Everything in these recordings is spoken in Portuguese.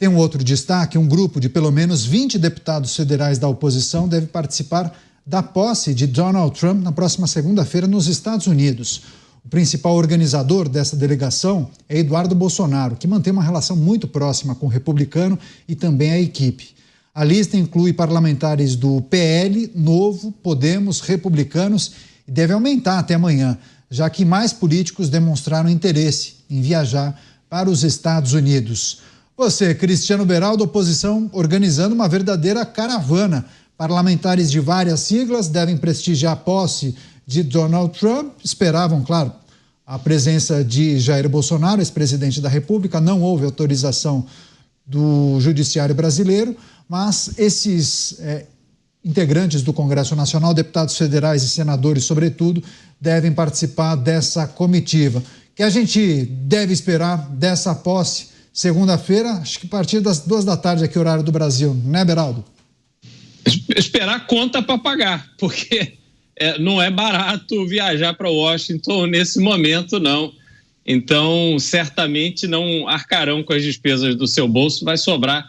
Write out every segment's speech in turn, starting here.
Tem um outro destaque: um grupo de pelo menos 20 deputados federais da oposição deve participar da posse de Donald Trump na próxima segunda-feira nos Estados Unidos. O principal organizador dessa delegação é Eduardo Bolsonaro, que mantém uma relação muito próxima com o republicano e também a equipe. A lista inclui parlamentares do PL, Novo, Podemos, Republicanos e deve aumentar até amanhã, já que mais políticos demonstraram interesse em viajar para os Estados Unidos. Você, Cristiano Beraldo, oposição organizando uma verdadeira caravana. Parlamentares de várias siglas devem prestigiar a posse de Donald Trump. Esperavam, claro, a presença de Jair Bolsonaro, ex-presidente da República. Não houve autorização do Judiciário brasileiro, mas esses integrantes do Congresso Nacional, deputados federais e senadores, sobretudo, devem participar dessa comitiva. O que a gente deve esperar dessa posse segunda-feira? Acho que a partir das 14h aqui, horário do Brasil, né, Beraldo? Esperar conta para pagar, porque não é barato viajar para Washington nesse momento, não. Então, certamente não arcarão com as despesas do seu bolso, vai sobrar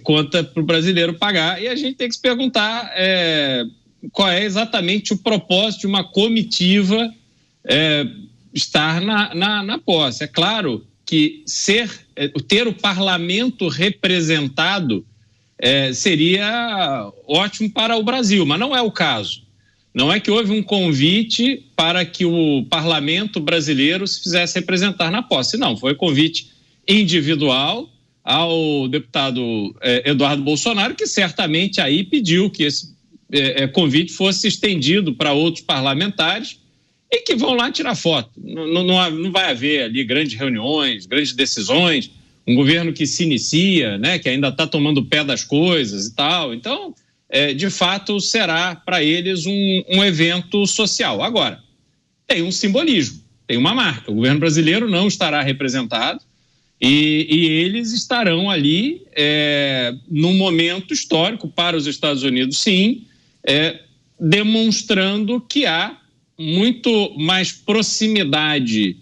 conta para o brasileiro pagar. E a gente tem que se perguntar qual é exatamente o propósito de uma comitiva estar na posse. É claro que ter o parlamento representado seria ótimo para o Brasil, mas não é o caso. Não é que houve um convite para que o parlamento brasileiro se fizesse representar na posse. Não, foi convite individual ao deputado Eduardo Bolsonaro, que certamente aí pediu que esse convite fosse estendido para outros parlamentares e que vão lá tirar foto. Não vai haver ali grandes reuniões, grandes decisões, um governo que se inicia, né, que ainda está tomando o pé das coisas e tal. Então, de fato, será para eles um evento social. Agora, tem um simbolismo, tem uma marca. O governo brasileiro não estará representado e eles estarão ali num momento histórico para os Estados Unidos, sim, demonstrando que há muito mais proximidade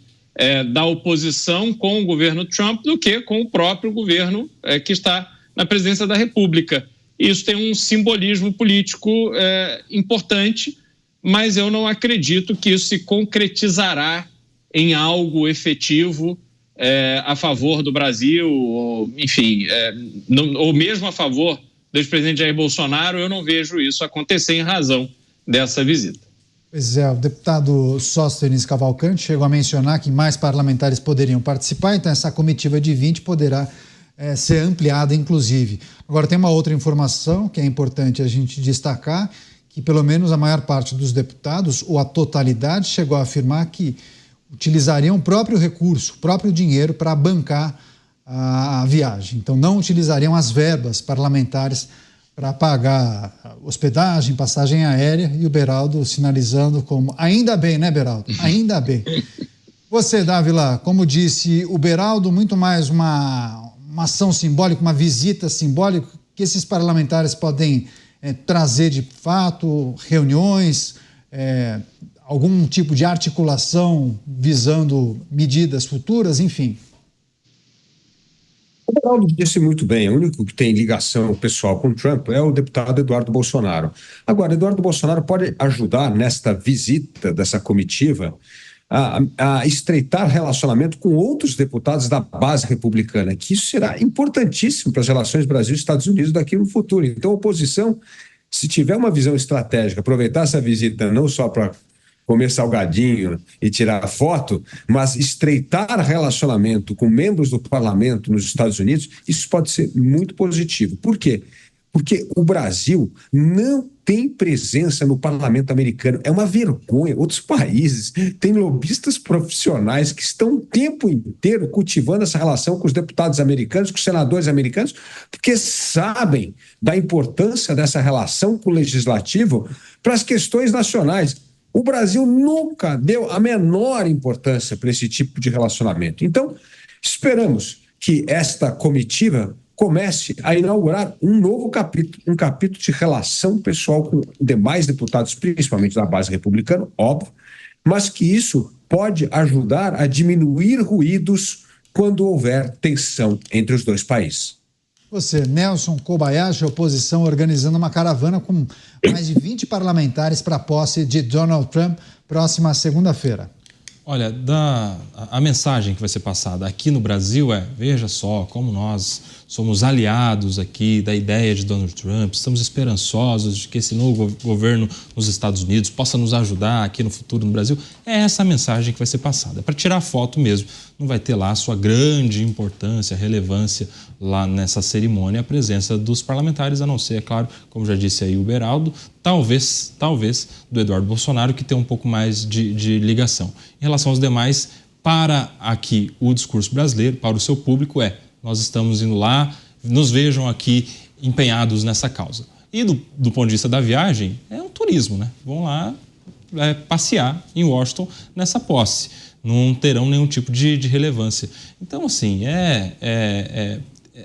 da oposição com o governo Trump do que com o próprio governo que está na presidência da República. Isso tem um simbolismo político importante, mas eu não acredito que isso se concretizará em algo efetivo a favor do Brasil, ou, enfim, ou mesmo a favor do ex-presidente Jair Bolsonaro. Eu não vejo isso acontecer em razão dessa visita. Pois é, o deputado Sóstenes Cavalcante chegou a mencionar que mais parlamentares poderiam participar, então essa comitiva de 20 poderá ser ampliada, inclusive. Agora, tem uma outra informação que é importante a gente destacar, que pelo menos a maior parte dos deputados, ou a totalidade, chegou a afirmar que utilizariam o próprio recurso, o próprio dinheiro para bancar a viagem. Então, não utilizariam as verbas parlamentares para pagar hospedagem, passagem aérea, e o Beraldo sinalizando como, ainda bem, né, Beraldo? Ainda bem. Você, Dávila, como disse o Beraldo, muito mais uma ação simbólica, uma visita simbólica que esses parlamentares podem trazer de fato, reuniões, algum tipo de articulação visando medidas futuras, enfim. O Beraldo disse muito bem, o único que tem ligação pessoal com Trump é o deputado Eduardo Bolsonaro. Agora, Eduardo Bolsonaro pode ajudar nesta visita dessa comitiva a estreitar relacionamento com outros deputados da base republicana, que isso será importantíssimo para as relações Brasil e Estados Unidos daqui no futuro. Então, a oposição, se tiver uma visão estratégica, aproveitar essa visita não só para comer salgadinho e tirar foto, mas estreitar relacionamento com membros do parlamento nos Estados Unidos, isso pode ser muito positivo. Por quê? Porque o Brasil não tem presença no parlamento americano. É uma vergonha. Outros países têm lobistas profissionais que estão o tempo inteiro cultivando essa relação com os deputados americanos, com os senadores americanos, porque sabem da importância dessa relação com o legislativo para as questões nacionais. O Brasil nunca deu a menor importância para esse tipo de relacionamento. Então, esperamos que esta comitiva comece a inaugurar um novo capítulo, um capítulo de relação pessoal com demais deputados, principalmente da base republicana, óbvio, mas que isso pode ajudar a diminuir ruídos quando houver tensão entre os dois países. Você, Nelson Kobayashi, oposição, organizando uma caravana com mais de 20 parlamentares para a posse de Donald Trump, próxima segunda-feira. Olha, a mensagem que vai ser passada aqui no Brasil é: veja só como nós somos aliados aqui da ideia de Donald Trump, estamos esperançosos de que esse novo governo nos Estados Unidos possa nos ajudar aqui no futuro no Brasil. É essa a mensagem que vai ser passada. É para tirar foto mesmo. Não vai ter lá a sua grande importância, relevância lá nessa cerimônia, a presença dos parlamentares, a não ser, é claro, como já disse aí o Beraldo, talvez do Eduardo Bolsonaro, que tem um pouco mais de ligação. Em relação aos demais, para aqui o discurso brasileiro, para o seu público nós estamos indo lá, nos vejam aqui empenhados nessa causa. E do ponto de vista da viagem, é um turismo, né? Vão lá passear em Washington nessa posse. Não terão nenhum tipo de relevância. Então, assim,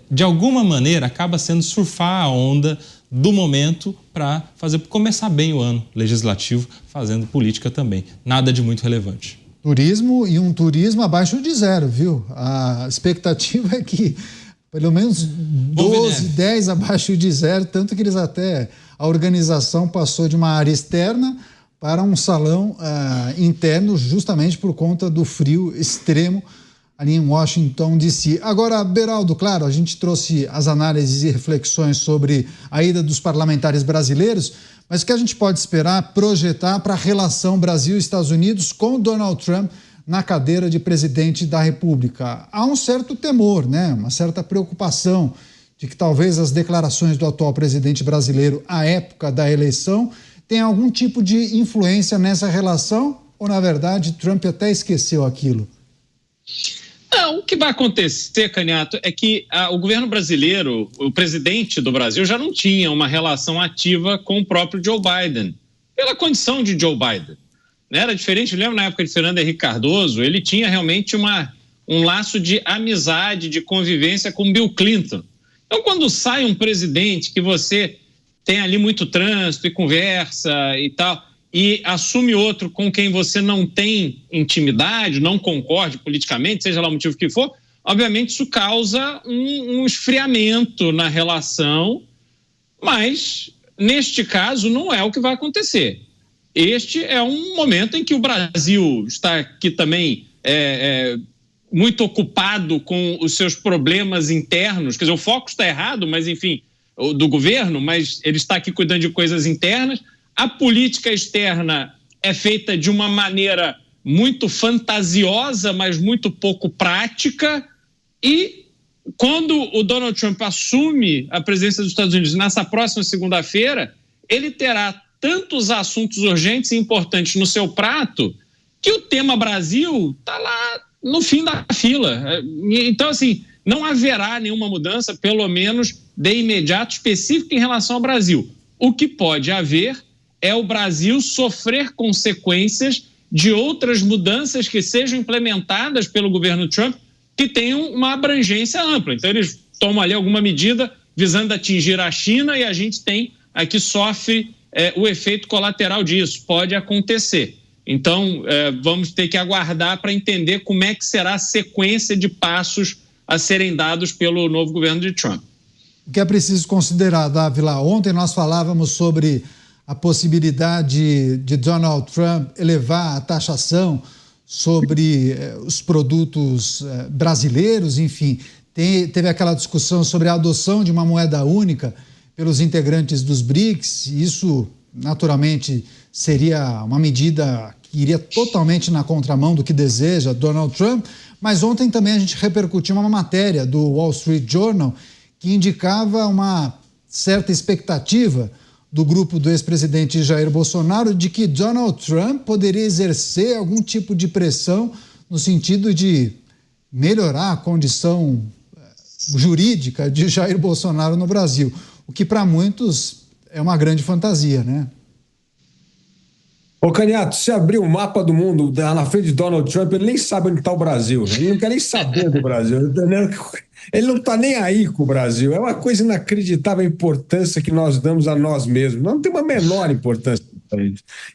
de alguma maneira, acaba sendo surfar a onda do momento para começar bem o ano legislativo, fazendo política também. Nada de muito relevante. Turismo, e um turismo abaixo de zero, viu? A expectativa é que pelo menos 12, 10 abaixo de zero, tanto que a organização passou de uma área externa para um salão interno, justamente por conta do frio extremo ali em Washington, D.C. Agora, Beraldo, claro, a gente trouxe as análises e reflexões sobre a ida dos parlamentares brasileiros, mas o que a gente pode esperar, projetar para a relação Brasil-Estados Unidos com Donald Trump na cadeira de presidente da República? Há um certo temor, né? Uma certa preocupação de que talvez as declarações do atual presidente brasileiro à época da eleição tenham algum tipo de influência nessa relação, ou, na verdade, Trump até esqueceu aquilo? Não, o que vai acontecer, Canhato, é que o governo brasileiro, o presidente do Brasil, já não tinha uma relação ativa com o próprio Joe Biden, pela condição de Joe Biden. Era diferente, eu lembro na época de Fernando Henrique Cardoso, ele tinha realmente um laço de amizade, de convivência com Bill Clinton. Então, quando sai um presidente que você tem ali muito trânsito e conversa e tal, e assume outro com quem você não tem intimidade, não concorde politicamente, seja lá o motivo que for, obviamente isso causa um esfriamento na relação, mas neste caso não é o que vai acontecer. Este é um momento em que o Brasil está aqui também muito ocupado com os seus problemas internos, quer dizer, o foco está errado, mas enfim, do governo, mas ele está aqui cuidando de coisas internas. A política externa é feita de uma maneira muito fantasiosa, mas muito pouco prática, e quando o Donald Trump assume a presidência dos Estados Unidos nessa próxima segunda-feira, ele terá tantos assuntos urgentes e importantes no seu prato que o tema Brasil está lá no fim da fila. Então, assim, não haverá nenhuma mudança, pelo menos de imediato, específica em relação ao Brasil. O que pode haver é o Brasil sofrer consequências de outras mudanças que sejam implementadas pelo governo Trump, que tenham uma abrangência ampla. Então, eles tomam ali alguma medida visando atingir a China, e a gente tem aqui sofre o efeito colateral disso. Pode acontecer. Então, vamos ter que aguardar para entender como é que será a sequência de passos a serem dados pelo novo governo de Trump. O que é preciso considerar, Dávila? Ontem nós falávamos sobre a possibilidade de Donald Trump elevar a taxação sobre os produtos brasileiros, enfim. Teve aquela discussão sobre a adoção de uma moeda única pelos integrantes dos BRICS. Isso, naturalmente, seria uma medida que iria totalmente na contramão do que deseja Donald Trump. Mas ontem também a gente repercutiu uma matéria do Wall Street Journal que indicava uma certa expectativa do grupo do ex-presidente Jair Bolsonaro de que Donald Trump poderia exercer algum tipo de pressão no sentido de melhorar a condição jurídica de Jair Bolsonaro no Brasil, o que para muitos é uma grande fantasia, né? Ô, Canhato, se abrir o mapa do mundo na frente de Donald Trump, ele nem sabe onde está o Brasil. Ele não quer nem saber do Brasil. Ele não está nem aí com o Brasil. É uma coisa inacreditável a importância que nós damos a nós mesmos. Nós não temos a menor importância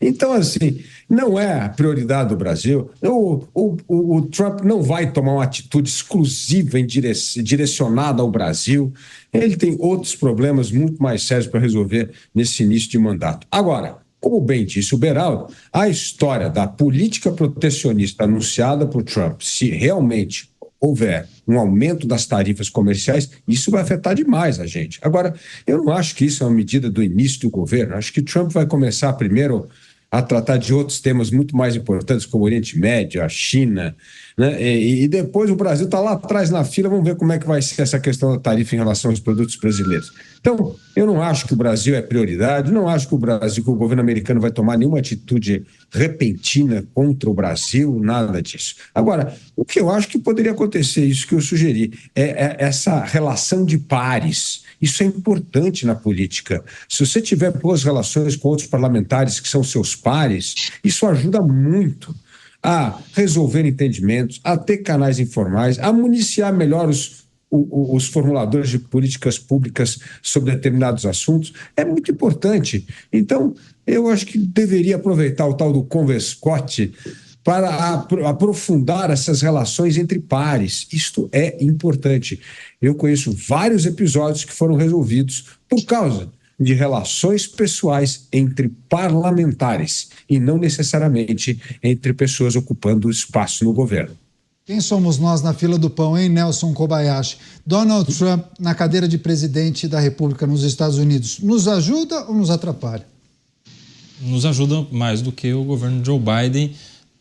Então, assim, não é a prioridade do Brasil. O Trump não vai tomar uma atitude exclusiva direcionada ao Brasil. Ele tem outros problemas muito mais sérios para resolver nesse início de mandato. Agora, como bem disse o Beraldo, a história da política protecionista anunciada por Trump, se realmente houver um aumento das tarifas comerciais, isso vai afetar demais a gente. Agora, eu não acho que isso é uma medida do início do governo. Acho que Trump vai começar primeiro a tratar de outros temas muito mais importantes, como o Oriente Médio, a China, né? E depois o Brasil está lá atrás na fila, vamos ver como é que vai ser essa questão da tarifa em relação aos produtos brasileiros. Então, eu não acho que o Brasil é prioridade, não acho que o governo americano vai tomar nenhuma atitude repentina contra o Brasil, nada disso. Agora, o que eu acho que poderia acontecer, isso que eu sugeri, é essa relação de pares. Isso é importante na política. Se você tiver boas relações com outros parlamentares que são seus pares, isso ajuda muito a resolver entendimentos, a ter canais informais, a municiar melhor os formuladores de políticas públicas sobre determinados assuntos. É muito importante. Então, eu acho que deveria aproveitar o tal do Converscote para aprofundar essas relações entre pares. Isto é importante. Eu conheço vários episódios que foram resolvidos por causa de relações pessoais entre parlamentares e não necessariamente entre pessoas ocupando espaço no governo. Quem somos nós na fila do pão, hein, Nelson Kobayashi? Donald Trump na cadeira de presidente da República nos Estados Unidos, nos ajuda ou nos atrapalha? Nos ajuda mais do que o governo Joe Biden,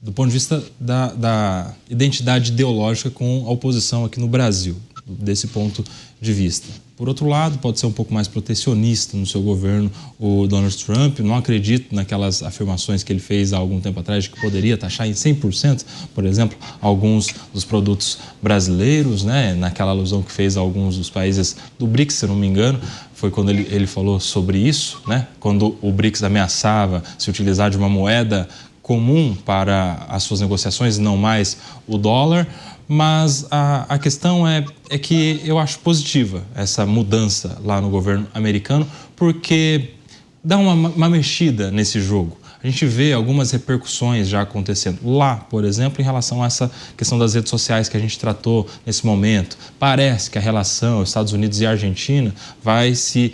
do ponto de vista da identidade ideológica com a oposição aqui no Brasil, desse ponto de vista. Por outro lado, pode ser um pouco mais protecionista no seu governo o Donald Trump. Não acredito naquelas afirmações que ele fez há algum tempo atrás de que poderia taxar em 100%, por exemplo, alguns dos produtos brasileiros, né? Naquela alusão que fez a alguns dos países do BRICS, se não me engano, foi quando ele falou sobre isso, né? Quando o BRICS ameaçava se utilizar de uma moeda comum para as suas negociações, não mais o dólar. Mas a questão é que eu acho positiva essa mudança lá no governo americano, porque dá uma mexida nesse jogo. A gente vê algumas repercussões já acontecendo lá, por exemplo, em relação a essa questão das redes sociais que a gente tratou nesse momento. Parece que a relação Estados Unidos e Argentina vai se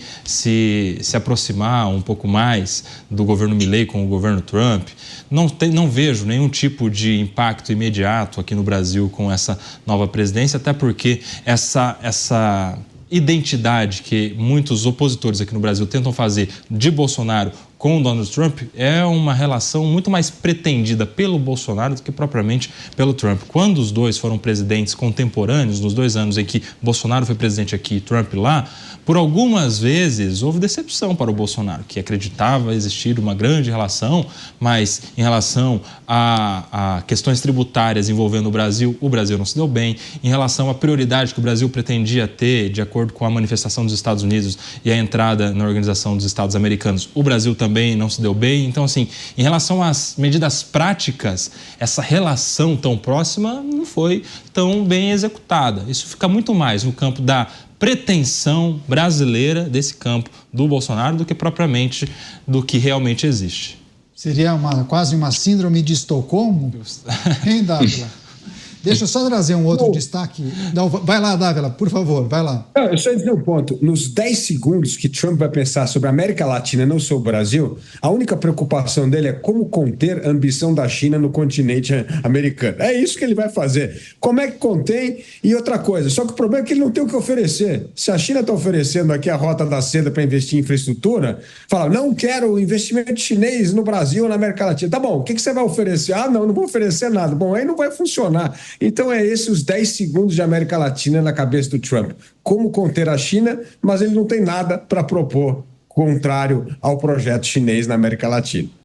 aproximar um pouco mais do governo Milei com o governo Trump. Não vejo nenhum tipo de impacto imediato aqui no Brasil com essa nova presidência, até porque essa identidade que muitos opositores aqui no Brasil tentam fazer de Bolsonaro com o Donald Trump é uma relação muito mais pretendida pelo Bolsonaro do que propriamente pelo Trump. Quando os dois foram presidentes contemporâneos, nos 2 anos em que Bolsonaro foi presidente aqui e Trump lá, por algumas vezes houve decepção para o Bolsonaro, que acreditava existir uma grande relação, mas em relação a questões tributárias envolvendo o Brasil não se deu bem. Em relação à prioridade que o Brasil pretendia ter, de acordo com a manifestação dos Estados Unidos e a entrada na Organização dos Estados Americanos, o Brasil também não se deu bem. Então, assim, em relação às medidas práticas, essa relação tão próxima não foi tão bem executada. Isso fica muito mais no campo da pretensão brasileira desse campo do Bolsonaro do que propriamente do que realmente existe. Seria quase uma síndrome de Estocolmo? Hein, Dávila? Deixa eu só trazer um outro destaque. Vai lá, Dávila, por favor, vai lá. Eu só ia dizer um ponto. Nos 10 segundos que Trump vai pensar sobre a América Latina, não sobre o Brasil, a única preocupação dele é como conter a ambição da China no continente americano. É isso que ele vai fazer. Como é que contém? E outra coisa, só que o problema é que ele não tem o que oferecer. Se a China está oferecendo aqui a Rota da Seda para investir em infraestrutura, fala, não quero investimento chinês no Brasil ou na América Latina. Tá bom, o que você vai oferecer? Ah, não vou oferecer nada. Bom, aí não vai funcionar. Então é esses os 10 segundos de América Latina na cabeça do Trump. Como conter a China, mas ele não tem nada para propor contrário ao projeto chinês na América Latina.